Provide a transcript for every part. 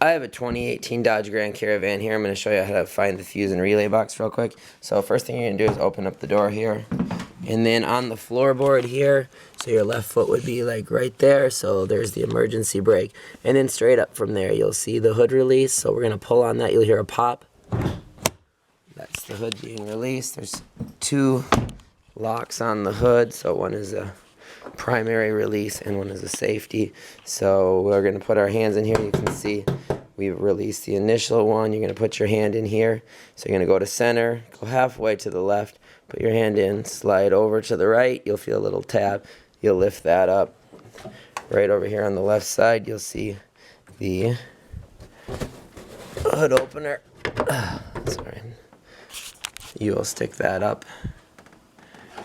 I have a 2018 Dodge Grand Caravan here. I'm going to show you how to find the fuse and relay box real quick. So first thing you're going to do is open up the door here. And then on the floorboard here, so your left foot would be like right there. So there's the emergency brake. And then straight up from there, you'll see the hood release. So we're going to pull on that. You'll hear a pop. That's the hood being released. There's two locks on the hood. So one is a primary release and one is a safety. So we're going to put our hands in here. You can see we've released the initial one. You're going to put your hand in here. So you're going to go to center, go halfway to the left, put your hand in, slide over to the right. You'll feel a little tab. You'll lift that up. Right over here on the left side, you'll see the hood opener. Sorry. You will stick that up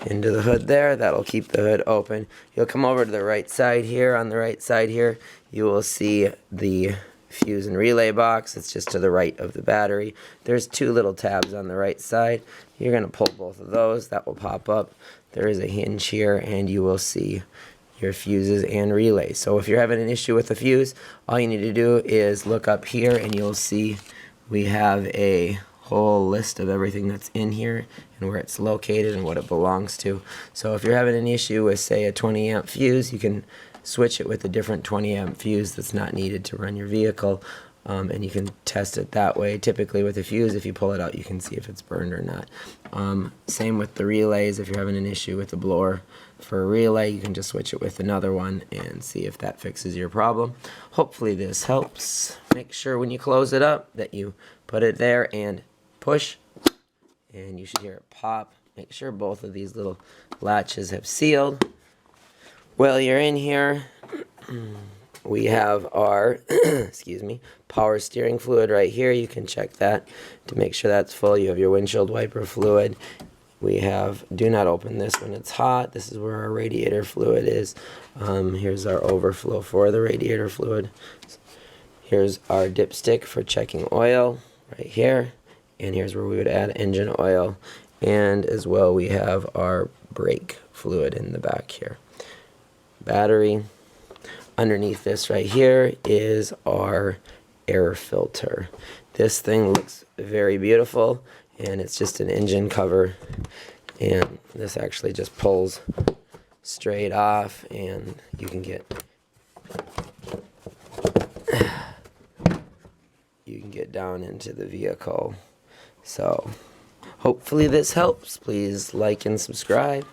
into the hood there. That'll keep the hood open. You'll come over to the right side here. On the right side here, you will see the fuse and relay box. It's just to the right of the battery. There's two little tabs on the right side. You're going to pull both of those. That will pop up. There is a hinge here, and you will see your fuses and relays. So if you're having an issue with the fuse, all you need to do is look up here, and you'll see we have a whole list of everything that's in here and where it's located and what it belongs to. So if you're having an issue with, say, a 20 amp fuse, you can switch it with a different 20 amp fuse that's not needed to run your vehicle, and you can test it that way. Typically with a fuse, if you pull it out, you can see if it's burned or not. Same with the relays. If you're having an issue with the blower for a relay, you can just switch it with another one and see if that fixes your problem. Hopefully this helps. Make sure when you close it up that you put it there and push, and you should hear it pop. Make sure both of these little latches have sealed. While you're in here, we have our excuse me, power steering fluid right here. You can check that to make sure that's full. You have your windshield wiper fluid. We have, do not open this when it's hot. This is where our radiator fluid is. Here's our overflow for the radiator fluid. Here's our dipstick for checking oil right here. And here's where we would add engine oil. And as well, we have our brake fluid in the back here. Battery. Underneath this right here is our air filter. This thing looks very beautiful, and it's just an engine cover. And this actually just pulls straight off, and you can get down into the vehicle. So hopefully this helps. Please like and subscribe.